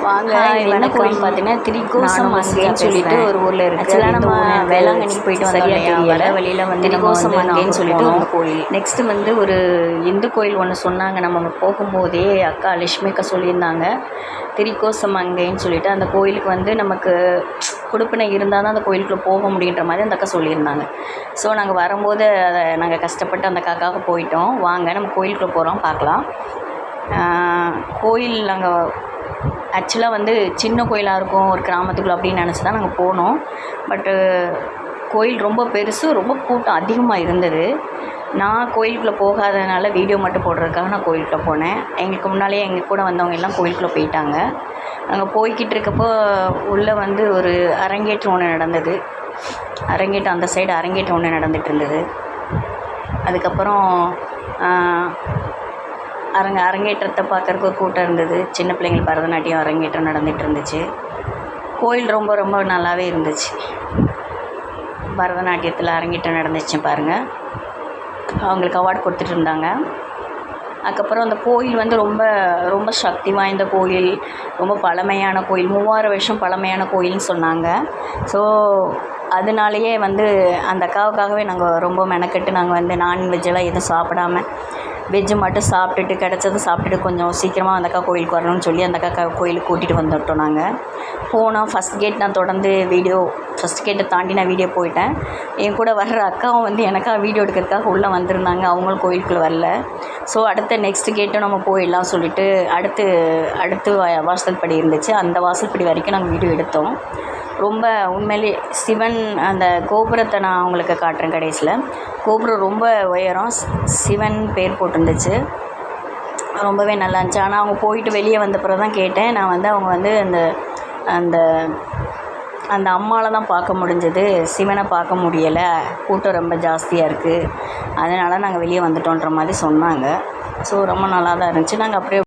வாங்க. இது என்ன கோயில் பார்த்தீங்கன்னா திரிகோசம் மங்கைன்னு சொல்லிட்டு ஒரு ஊரில் இருக்குது. ஆக்சுவலாக நம்ம வேளாங்கண்ணிக்கு போயிட்டு வந்தோம் இல்லையா, வர வழியில் வந்து திரிகோசம் மங்கைன்னு சொல்லிட்டு ஒரு கோயில். நெக்ஸ்ட்டு வந்து ஒரு இந்து கோயில் ஒன்று சொன்னாங்க. நம்ம போகும்போதே அக்கா லட்சுமி அக்கா சொல்லியிருந்தாங்க, திரிகோசம் மங்கைன்னு சொல்லிட்டு அந்த கோயிலுக்கு வந்து நமக்கு கொடுப்பினை இருந்தால் தான் அந்த கோயிலுக்குள்ளே போக முடியுன்ற மாதிரி அந்த அக்கா சொல்லியிருந்தாங்க. ஸோ நாங்கள் வரும்போது அதை நாங்கள் கஷ்டப்பட்டு அந்த அக்காக்காக போயிட்டோம். வாங்க நம்ம கோயிலுக்குள்ளே போகிறோம், பார்க்கலாம். கோயில் நாங்கள் ஆக்சுவலாக வந்து சின்ன கோயிலாக இருக்கும் ஒரு கிராமத்துக்குள்ளே அப்படின்னு நினச்சி தான் நாங்கள் போனோம். பட்டு கோயில் ரொம்ப பெருசு, ரொம்ப கூட்டம் அதிகமாக இருந்தது. நான் கோயிலுக்குள்ளே போகாததுனால வீடியோ மட்டும் போடுறதுக்காக நான் கோயிலுக்குள்ளே போனேன். எங்களுக்கு முன்னாலேயே எங்கள் கூட வந்தவங்க எல்லாம் கோயிலுக்குள்ளே போயிட்டாங்க. நாங்கள் போய்கிட்டு இருக்கப்போ உள்ளே வந்து ஒரு அரங்கேற்றம் ஒன்று நடந்தது. அரங்கேற்றம் அந்த சைடு அரங்கேற்றம் ஒன்று நடந்துகிட்டு இருந்தது. அதுக்கப்புறம் அரங்கேற்றத்தை பார்க்குறக்கு ஒரு கூட்டம் இருந்தது. சின்ன பிள்ளைங்கள் பரதநாட்டியம் அரங்கேற்றம் நடந்துகிட்டு இருந்துச்சு. கோயில் ரொம்ப ரொம்ப நல்லாவே இருந்துச்சு. பரதநாட்டியத்தில் அரங்கேற்றம் நடந்துச்சு பாருங்கள். அவங்களுக்கு அவார்டு கொடுத்துட்டு இருந்தாங்க. அதுக்கப்புறம் அந்த கோயில் வந்து ரொம்ப ரொம்ப சக்தி வாய்ந்த கோயில், ரொம்ப பழமையான கோயில், 3000 வருஷம் பழமையான கோயில்னு சொன்னாங்க. ஸோ அதனாலேயே வந்து அந்த அக்காவுக்காகவே நாங்கள் ரொம்ப மெனக்கெட்டு நாங்கள் வந்து நான்வெஜ்ஜெல்லாம் எதுவும் சாப்பிடாம வெஜ்ஜு மட்டும் சாப்பிட்டுட்டு கிடச்சதும் சாப்பிட்டுட்டு கொஞ்சம் சீக்கிரமாக அந்த அக்கா கோயிலுக்கு வரணும்னு சொல்லி அந்த அக்கா கோயிலுக்கு கூட்டிகிட்டு வந்துவிட்டோம். நாங்கள் போனோம். ஃபஸ்ட் கேட் நான் தொடர்ந்து ஃபஸ்ட் கேட்டை தாண்டி நான் வீடியோ போயிட்டேன். என் கூட வர்ற அக்காவும் வந்து எனக்காக வீடியோ எடுக்கிறதுக்காக உள்ளே வந்திருந்தாங்க. அவங்களும் கோயிலுக்குள்ளே வரல. ஸோ அடுத்த நெக்ஸ்ட் கேட்டும் நம்ம போயிடலாம் சொல்லிவிட்டு அடுத்து வாசல் படி இருந்துச்சு. அந்த வாசல் படி வரைக்கும் நாங்கள் வீடியோ எடுத்தோம். ரொம்ப உண்மையிலே சிவன் அந்த கோபுரத்தை நான் உங்களுக்கு காட்டுறேன். கடைசியில் கோபுரம் ரொம்ப உயரம், சிவன் பேர் போட்டிருந்துச்சு. ரொம்பவே நல்லா இருந்துச்சு. ஆனால் அவங்க போயிட்டு வெளியே வந்த பிறகு தான் கேட்டேன். நான் வந்து அவங்க வந்து அந்த அந்த அம்மாவில் தான் பார்க்க முடிஞ்சது, சிவனை பார்க்க முடியலை, கூட்டம் ரொம்ப ஜாஸ்தியாக இருக்குது, அதனால் நாங்கள் வெளியே வந்துட்டோன்ற மாதிரி சொன்னாங்க. ஸோ ரொம்ப நல்லா தான் இருந்துச்சு. நாங்கள் அப்படியே